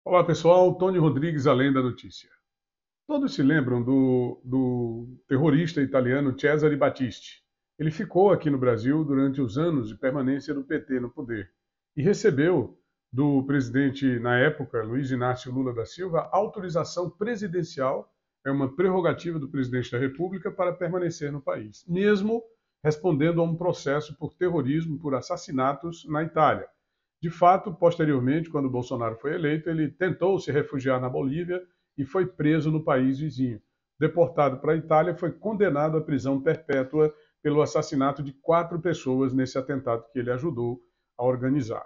Olá pessoal, Tony Rodrigues, Além da Notícia. Todos se lembram do terrorista italiano Cesare Battisti. Ele ficou aqui no Brasil durante os anos de permanência do PT no poder e recebeu do presidente na época, Luiz Inácio Lula da Silva, autorização presidencial, é uma prerrogativa do presidente da República para permanecer no país, mesmo respondendo a um processo por terrorismo, por assassinatos na Itália. De fato, posteriormente, quando Bolsonaro foi eleito, ele tentou se refugiar na Bolívia e foi preso no país vizinho. Deportado para a Itália, foi condenado à prisão perpétua pelo assassinato de 4 pessoas nesse atentado que ele ajudou a organizar.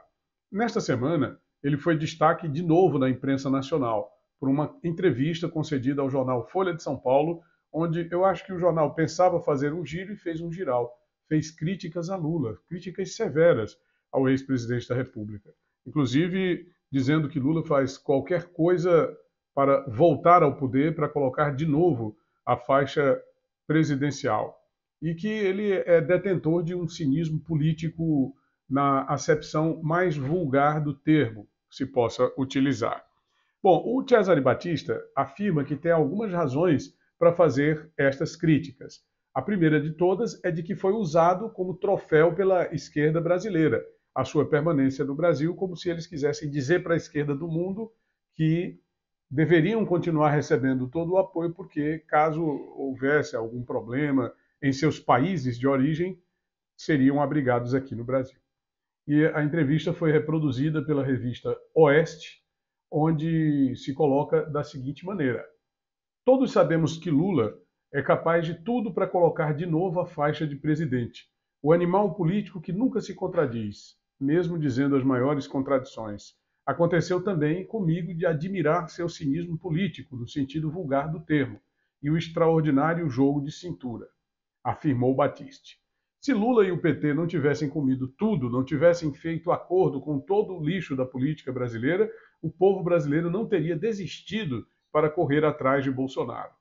Nesta semana, ele foi destaque de novo na imprensa nacional, por uma entrevista concedida ao jornal Folha de São Paulo, onde eu acho que o jornal pensava fazer um giro e fez um giral. Fez críticas a Lula, críticas severas ao ex-presidente da República. Inclusive dizendo que Lula faz qualquer coisa para voltar ao poder, para colocar de novo a faixa presidencial. E que ele é detentor de um cinismo político na acepção mais vulgar do termo que se possa utilizar. Bom, o Cesare Batista afirma que tem algumas razões para fazer estas críticas. A primeira de todas é de que foi usado como troféu pela esquerda brasileira, a sua permanência no Brasil, como se eles quisessem dizer para a esquerda do mundo que deveriam continuar recebendo todo o apoio, porque caso houvesse algum problema em seus países de origem, seriam abrigados aqui no Brasil. E a entrevista foi reproduzida pela revista Oeste, onde se coloca da seguinte maneira: todos sabemos que Lula é capaz de tudo para colocar de novo a faixa de presidente. O animal político que nunca se contradiz, mesmo dizendo as maiores contradições. Aconteceu também comigo de admirar seu cinismo político, no sentido vulgar do termo, e o extraordinário jogo de cintura, afirmou Batiste. Se Lula e o PT não tivessem comido tudo, não tivessem feito acordo com todo o lixo da política brasileira, o povo brasileiro não teria desistido para correr atrás de Bolsonaro.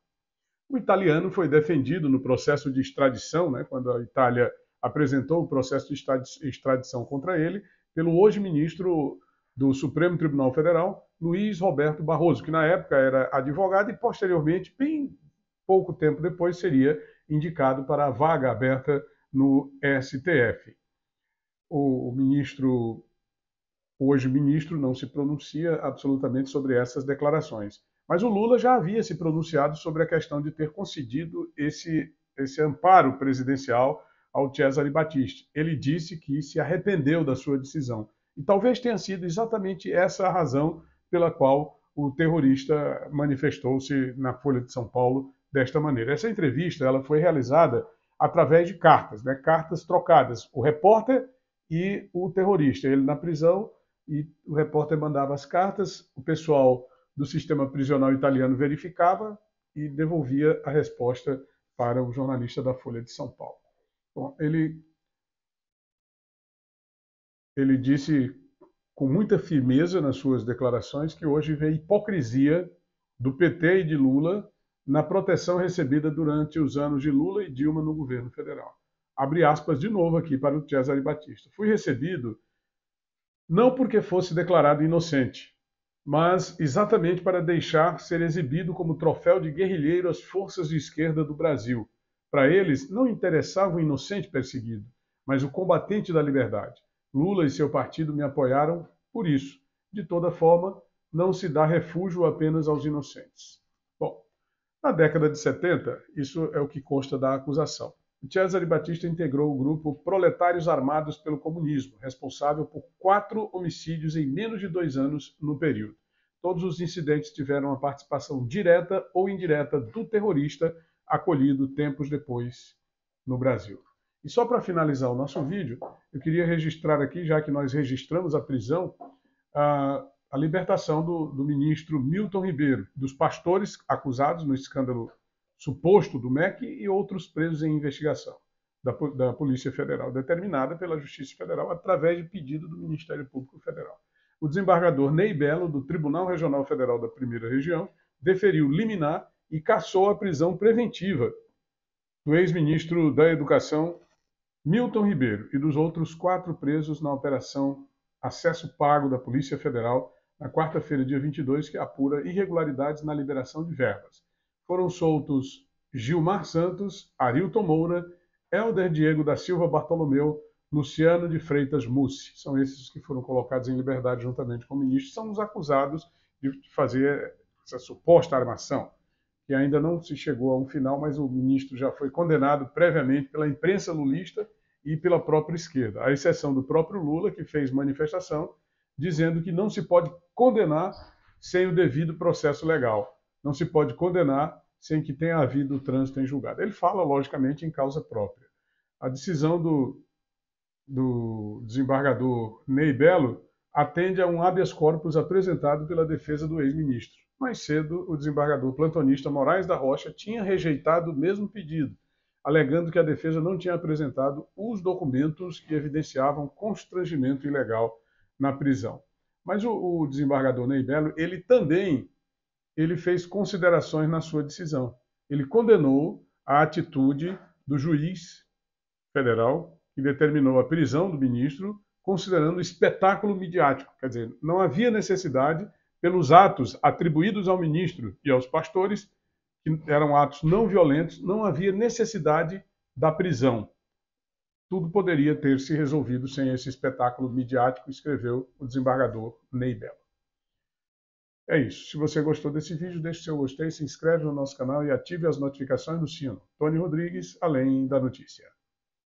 O italiano foi defendido no processo de extradição, né, quando a Itália apresentou o processo de extradição contra ele, pelo hoje ministro do Supremo Tribunal Federal, Luiz Roberto Barroso, que na época era advogado e posteriormente, bem pouco tempo depois, seria indicado para a vaga aberta no STF. O ministro hoje ministro não se pronuncia absolutamente sobre essas declarações. Mas o Lula já havia se pronunciado sobre a questão de ter concedido esse amparo presidencial ao Cesare Battisti. Ele disse que se arrependeu da sua decisão. E talvez tenha sido exatamente essa a razão pela qual o terrorista manifestou-se na Folha de São Paulo desta maneira. Essa entrevista ela foi realizada através de cartas, né? Cartas trocadas. O repórter e o terrorista. Ele na prisão e o repórter mandava as cartas, o pessoal do sistema prisional italiano verificava e devolvia a resposta para o jornalista da Folha de São Paulo. Bom, ele disse com muita firmeza nas suas declarações que hoje vê hipocrisia do PT e de Lula na proteção recebida durante os anos de Lula e Dilma no governo federal. Abre aspas de novo aqui para o Cesare Batista. Fui recebido não porque fosse declarado inocente, mas exatamente para deixar ser exibido como troféu de guerrilheiro às forças de esquerda do Brasil. Para eles, não interessava o inocente perseguido, mas o combatente da liberdade. Lula e seu partido me apoiaram por isso. De toda forma, não se dá refúgio apenas aos inocentes. Bom, na década de 70, isso é o que consta da acusação. Cesare Batista integrou o grupo Proletários Armados pelo Comunismo, responsável por 4 homicídios em menos de 2 anos no período. Todos os incidentes tiveram a participação direta ou indireta do terrorista acolhido tempos depois no Brasil. E só para finalizar o nosso vídeo, eu queria registrar aqui, já que nós registramos a prisão, a libertação do ministro Milton Ribeiro, dos pastores acusados no escândalo suposto do MEC e outros presos em investigação da Polícia Federal, determinada pela Justiça Federal através de pedido do Ministério Público Federal. O desembargador Ney Belo, do Tribunal Regional Federal da Primeira Região, deferiu liminar e cassou a prisão preventiva do ex-ministro da Educação Milton Ribeiro e dos outros 4 presos na operação Acesso Pago da Polícia Federal na quarta-feira, dia 22, que apura irregularidades na liberação de verbas. Foram soltos Gilmar Santos, Arilton Moura, Helder Diego da Silva Bartolomeu, Luciano de Freitas Mussi. São esses os que foram colocados em liberdade juntamente com o ministro. São os acusados de fazer essa suposta armação, que ainda não se chegou a um final, mas o ministro já foi condenado previamente pela imprensa lulista e pela própria esquerda, à exceção do próprio Lula, que fez manifestação dizendo que não se pode condenar sem o devido processo legal. Não se pode condenar sem que tenha havido o trânsito em julgado. Ele fala, logicamente, em causa própria. A decisão do desembargador Ney Belo atende a um habeas corpus apresentado pela defesa do ex-ministro. Mais cedo, o desembargador plantonista Moraes da Rocha tinha rejeitado o mesmo pedido, alegando que a defesa não tinha apresentado os documentos que evidenciavam constrangimento ilegal na prisão. Mas o desembargador Ney Belo, ele fez considerações na sua decisão. Ele condenou a atitude do juiz federal que determinou a prisão do ministro, considerando espetáculo midiático. Quer dizer, não havia necessidade, pelos atos atribuídos ao ministro e aos pastores, que eram atos não violentos, não havia necessidade da prisão. Tudo poderia ter se resolvido sem esse espetáculo midiático, escreveu o desembargador Ney Belo. É isso. Se você gostou desse vídeo, deixe seu gostei, se inscreve no nosso canal e ative as notificações do sino. Tony Rodrigues, Além da Notícia.